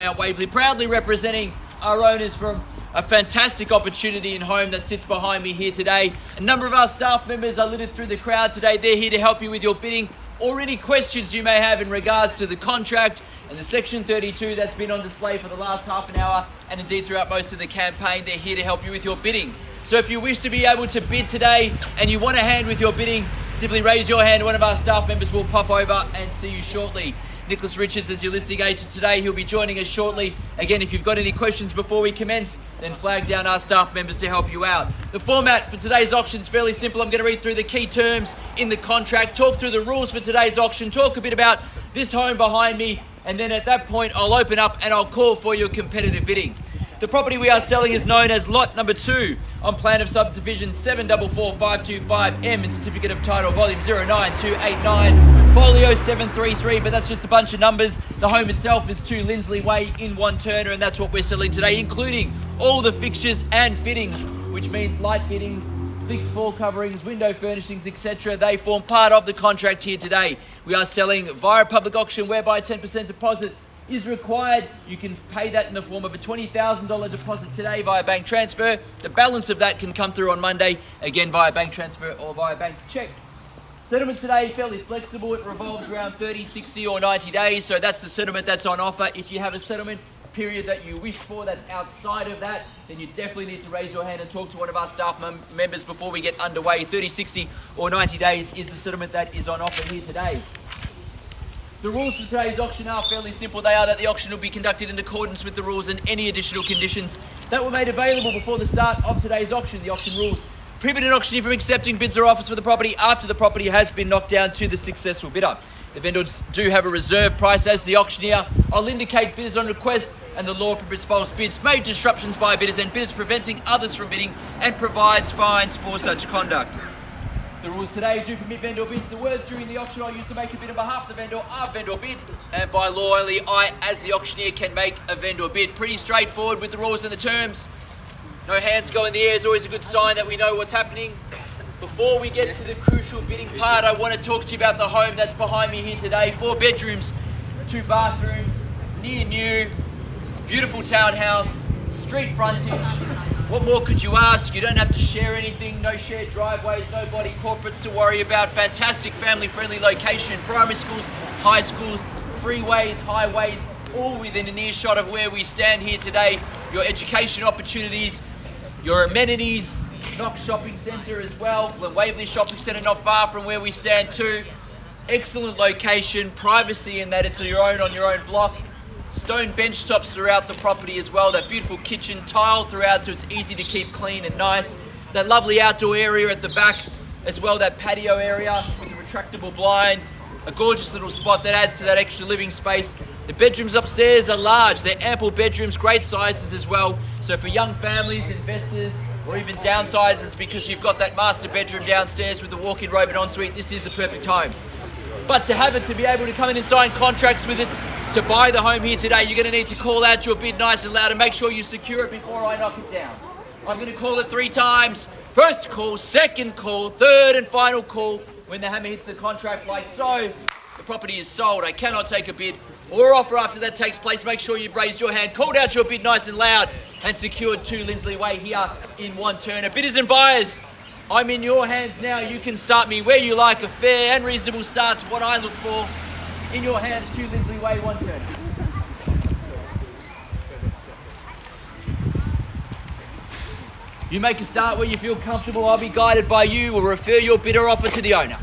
Waverley, proudly representing our owners from a fantastic opportunity and home that sits behind me here today. A number of our staff members are littered through the crowd today. They're here to help you with your bidding or any questions you may have in regards to the contract and the Section 32 that's been on display for the last half an hour and indeed throughout most of the campaign. They're here to help you with your bidding. So if you wish to be able to bid today and you want a hand with your bidding, simply raise your hand. One of our staff members will pop over and see you shortly. Nicholas Richards is your listing agent today. He'll be joining us shortly. Again, if you've got any questions before we commence, then flag down our staff members to help you out. The format for today's auction is fairly simple. I'm going to read through the key terms in the contract, talk through the rules for today's auction, talk a bit about this home behind me, and then at that point I'll open up and I'll call for your competitive bidding. The property we are selling is known as Lot Number 2 on Plan of Subdivision 744525M and Certificate of Title Volume 09289, Folio 733, but that's just a bunch of numbers. The home itself is 2 Linsley Way in Wantirna, and that's what we're selling today, including all the fixtures and fittings, which means light fittings, fixed floor coverings, window furnishings, etc. They form part of the contract here today. We are selling via public auction whereby 10% deposit is required. You can pay that in the form of a $20,000 deposit today via bank transfer. The balance of that can come through on Monday, again via bank transfer or via bank check. Settlement today is fairly flexible. It revolves around 30, 60 or 90 days. So that's the settlement that's on offer. If you have a settlement period that you wish for that's outside of that, then you definitely need to raise your hand and talk to one of our staff members before we get underway. 30, 60 or 90 days is the settlement that is on offer here today. The rules for today's auction are fairly simple. They are that the auction will be conducted in accordance with the rules and any additional conditions that were made available before the start of today's auction. The auction rules prohibit an auctioneer from accepting bids or offers for the property after the property has been knocked down to the successful bidder. The vendors do have a reserve price as the auctioneer. I'll indicate bidders on request, and the law prohibits false bids, made disruptions by bidders and bidders preventing others from bidding, and provides fines for such conduct. The rules today do permit vendor bids. The words during the auction I use to make a bid on behalf of the vendor are vendor bid, and by law only I, as the auctioneer, can make a vendor bid. Pretty straightforward with the rules and the terms. No hands go in the air is always a good sign that we know what's happening. Before we get to the crucial bidding part, I want to talk to you about the home that's behind me here today. 4 bedrooms, 2 bathrooms, near new, beautiful townhouse, street frontage. What more could you ask? You don't have to share anything, no shared driveways, no body corporates to worry about. Fantastic family-friendly location, primary schools, high schools, freeways, highways, all within an earshot of where we stand here today. Your education opportunities, your amenities, Knox Shopping Centre as well, the Waverley Shopping Centre not far from where we stand too. Excellent location, privacy in that it's your own on your own block. Stone bench tops throughout the property as well. That beautiful kitchen tile throughout so it's easy to keep clean and nice. That lovely outdoor area at the back as well, that patio area with a retractable blind. A gorgeous little spot that adds to that extra living space. The bedrooms upstairs are large. They're ample bedrooms, great sizes as well. So for young families, investors, or even downsizers because you've got that master bedroom downstairs with the walk-in robe and ensuite, this is the perfect home. But to have it, to be able to come in and sign contracts with it, to buy the home here today, you're going to need to call out your bid nice and loud and make sure you secure it before I knock it down. I'm going to call it 3 times. First call, second call, third and final call. When the hammer hits the contract like so, the property is sold. I cannot take a bid or offer after that takes place. Make sure you've raised your hand, called out your bid nice and loud, and secured 2 Linsley Way here in Wantirna. Bidders and buyers, I'm in your hands now. You can start me where you like. A fair and reasonable start's what I look for. In your hands, 2 Linsley Way, Wantirna. You make a start where you feel comfortable. I'll be guided by you. We'll refer your bid or offer to the owner.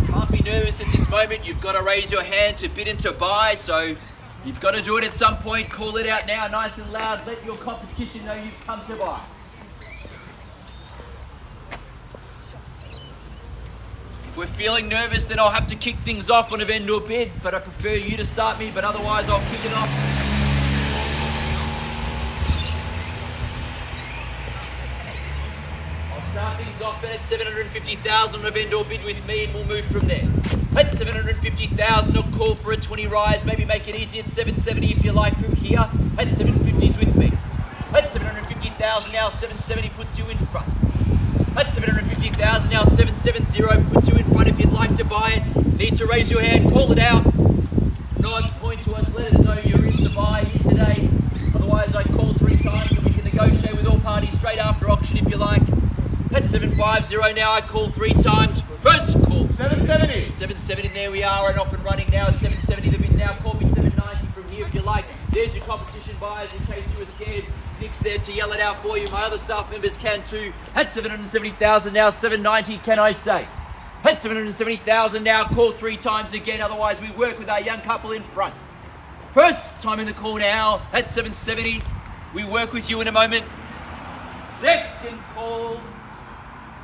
Can't be nervous at this moment. You've got to raise your hand to bid and to buy, so you've got to do it at some point. Call it out now, nice and loud. Let your competition know you've come to buy. If we're feeling nervous, then I'll have to kick things off on a vendor bid, but I prefer you to start me, but otherwise I'll kick it off. I'll start things off at 750,000 on a vendor bid with me, and we'll move from there. At 750,000, I'll call for a 20 rise, maybe make it easy at 770 if you like from here. At 750s with me. At 750,000 now, 770 puts you in front. At 750,000 now, 770 puts you in front if you'd like to buy it. Need to raise your hand, call it out. Nod, point to us, let us know you're in to buy here today. Otherwise, I call 3 times and we can negotiate with all parties straight after auction if you like. At 750 now, I call 3 times. First call. 770. 770, there we are, and off and running now at 770 the bid now. Call me 790 from here if you like. There's your competition buyers in case you were scared. Nick's there to yell it out for you. My other staff members can too. At 770,000 now, 790 can I say. At 770,000 now, call 3 times again, otherwise we work with our young couple in front. First time in the call now, at 770. We work with you in a moment. Second call.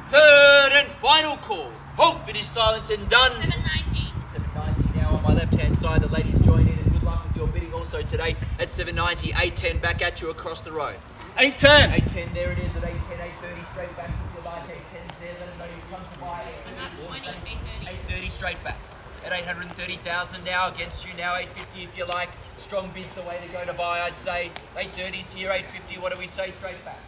Third and final call. Oh, finished, silent and done. 790. 790 now on my left-hand side. The ladies join in and good luck with your bidding also today at 790. 810 back at you across the road. 810. 810, there it is at 810, 830 straight back if you like. 810's there, let them know you've come to buy it. And that's 20, 830. 830 straight back. At 830,000 now against you now, 850 if you like. Strong bid's the way to go to buy, I'd say. 830's here, 850, what do we say straight back?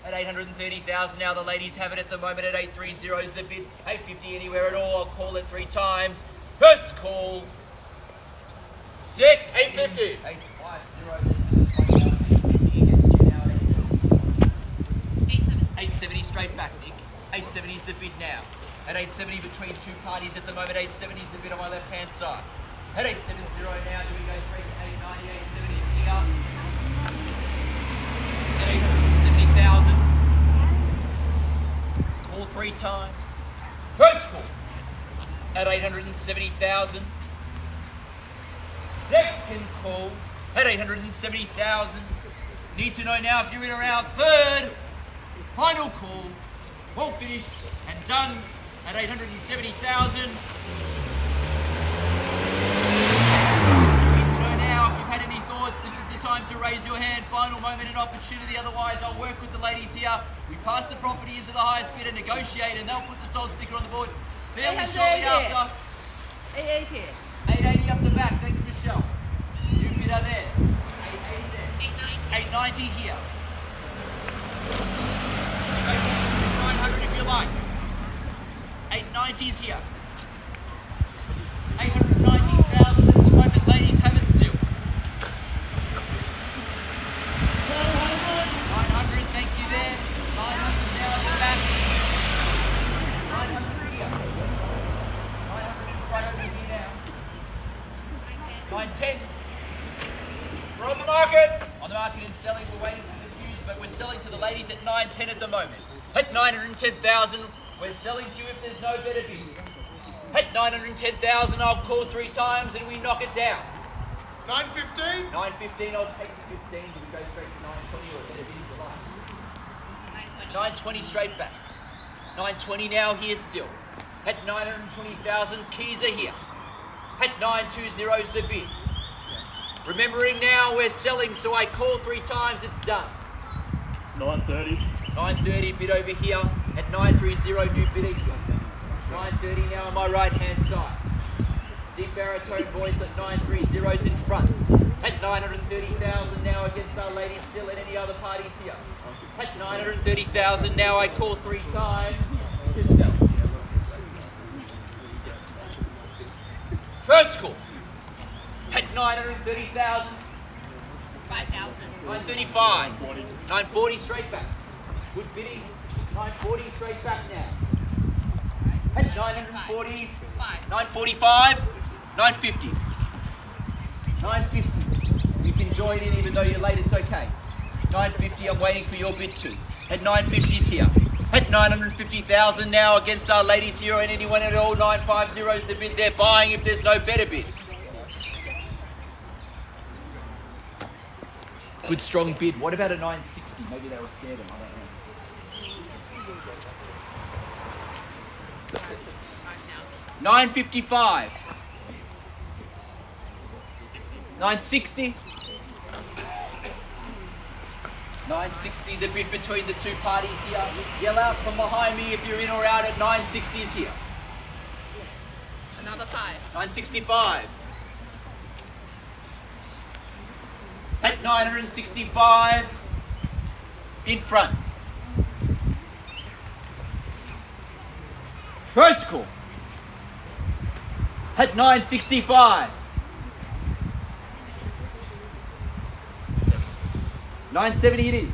At 830,000 now, the ladies have it at the moment at 830 is the bid. 850 anywhere at all, I'll call it 3 times. First call. Second. 850. 870 straight back, Nick. 870 is the bid now. At 870 between 2 parties at the moment, 870 is the bid on my left-hand side. At 870 now, do we go straight to 890, 870 is here. At 870,000. Call 3 times. First call. At 870,000. Second call. At 870,000. Need to know now if you're in or out. Third. Final call. All finished and done at 870,000. Need to know now if you've had any thoughts. This is the time to raise your hand. Final moment and opportunity. Otherwise, I'll work with the ladies here. We pass the property into the highest bidder, negotiate, and they'll put the sold sticker on the board fairly shortly after. 880. 880 up the back. Thanks, Michelle. You bidder there. 880 there. 890. 890 here. 900 if you like. 890's here. 890,000 at the moment, ladies have it still. 900, thank you there. 900 now at the back. 900 here. 900 in front over here now. 910. We're on the market. On the market and selling, we're waiting for the views, but we're selling to the ladies at 910 at the moment. At 910,000, we're selling to you if there's no better bid. At 910,000, I'll call 3 times and we knock it down. 915. 915, I'll take the 15. Do we go straight to 920 or a better bid if you like? 920 straight back. 920 now here still. At 920,000, keys are here. At 920 is the bid. Remembering now we're selling, so I call 3 times, it's done. 930. 930 bid over here. At 930 new bid here. 930 now on my right hand side. Deep baritone voice at 930's in front. At 930,000 now against our ladies still and any other parties here. At 930,000 now I call 3 times to sell. First call. At 930,000. 5,000. 935. 940 straight back. Good bidding. 940 straight back now. At 940. 945. 950. 950. You can join in even though you're late, it's okay. 950, I'm waiting for your bid too. At 950's here. At 950,000 now against our ladies here and anyone at all. 950 is the bid they're buying if there's no better bid. Good strong bid. What about a 960? Maybe they were scared of him. I don't know. 955. 960. 960, the bid between the 2 parties here. Yell out from behind me if you're in or out at 960s here. Another 5. 965. At 965, in front. First call. At 965. 970 it is.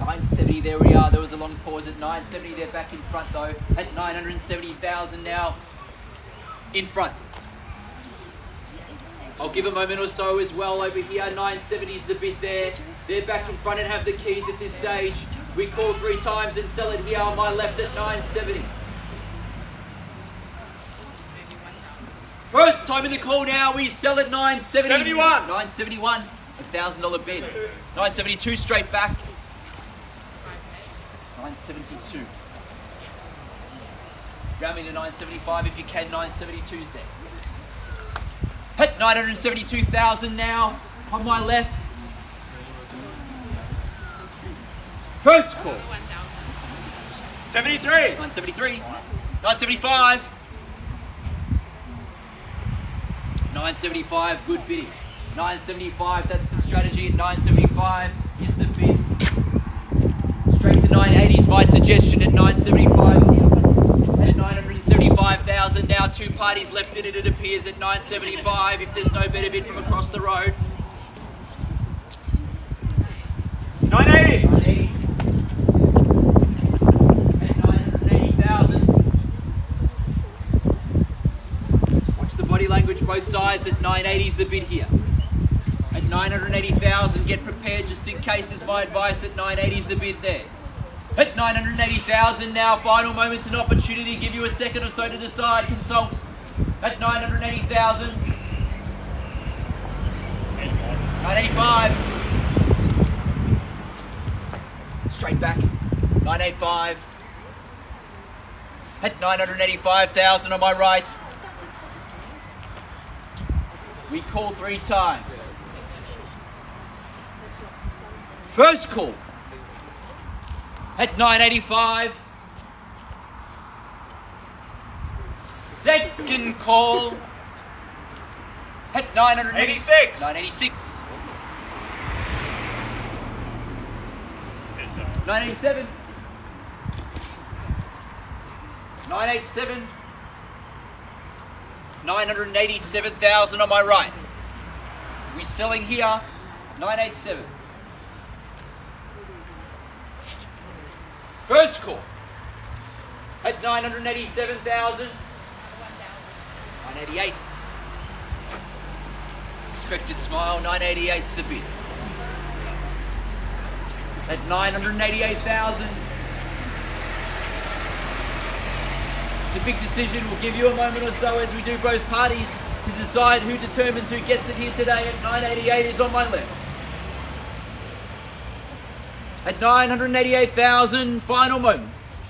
970, there we are. There was a long pause at 970. They're back in front though. At 970,000 now. In front. I'll give a moment or so as well over here. 970 is the bid there. They're back in front and have the keys at this stage. We call 3 times and sell it here on my left at 970. First time in the call now, we sell at 970. 71. 971, $1,000 bid. 972 straight back. 972. Round me to 975 if you can. 972's there. Hit 972,000 now on my left. First call. 73. 973. 975. 975, good bidding. 975, that's the strategy at 975 is the bid. Straight to 980 is my suggestion at 975. At 975,000 now, 2 parties left in it, it appears at 975 if there's no better bid from across the road. 980. 980. At 980,000. Watch the body language both sides at 980 is the bid here. At 980,000, get prepared just in case is my advice at 980 is the bid there. At 980,000 now, final moments and opportunity, give you a second or so to decide, consult. At 980,000. 985. Straight back. 985. At 985,000 on my right. We call 3 times. First call. At 985. Second call. At 86. 986. 987. 987. 987,000 on my right. We're selling here. 987. First call. At 987,000. 988. Expected smile. 988's the bid. At 988,000. It's a big decision. We'll give you a moment or so as we do both parties to decide who determines who gets it here today. At 988 is on my left. At 988,000, final moments.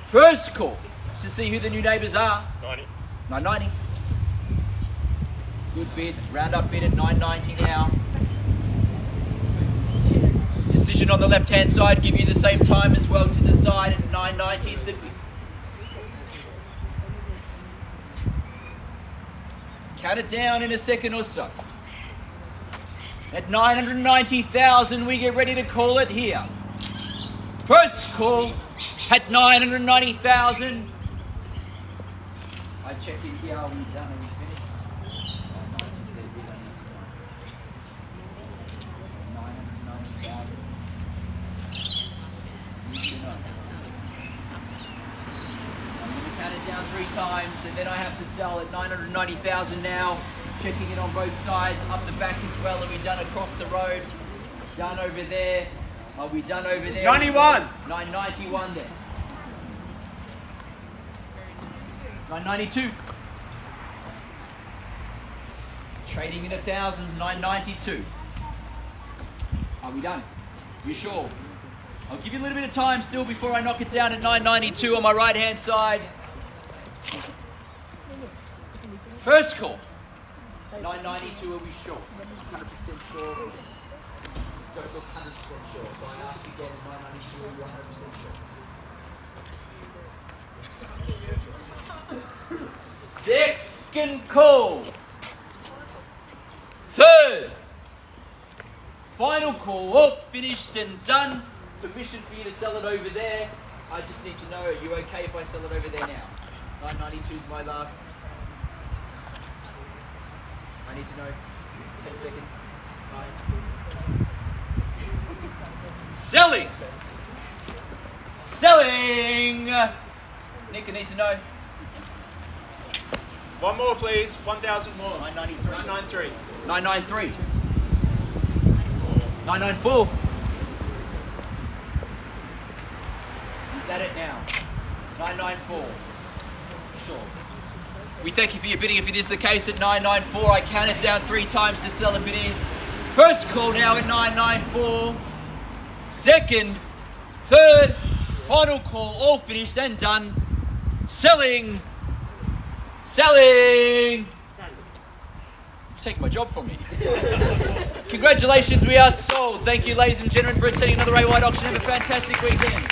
First call to see who the new neighbours are. 90. 990. Good bid. Round up bid at 990 now. Decision on the left hand side. Give you the same time as well to decide. At 990 is the bid. Count it down in a second or so. At 990,000, we get ready to call it here. First call at 990,000. I check in here. Are we done? Are we finished? 990,000. I'm going to count it down 3 times, and then I have to sell at 990,000 now. Checking it on both sides, up the back as well. Are we done across the road? Done over there. Are we done over there? 91. 991 there. 992. Trading in 1,000, 992. Are we done? You sure? I'll give you a little bit of time still before I knock it down at 992 on my right hand side. First call. 992, are we sure? 100% sure. Don't look 100% sure. So I ask again, 992, are you 100% sure? Second call. Third. Final call. All finished and done. Permission for you to sell it over there. I just need to know, are you okay if I sell it over there now? 992 is my last. I need to know. 10 seconds. 9. Selling! Selling! Nick, I need to know. One more, please. 1,000 more. 993. 993. 993. 994. Is that it now? 994. Sure. We thank you for your bidding. If it is the case at 994, I count it down 3 times to sell if it is. First call now at 994. Second, third, final call, all finished and done. Selling. Selling. You're taking my job from me. Congratulations, we are sold. Thank you, ladies and gentlemen, for attending another A White auction. Have a fantastic weekend.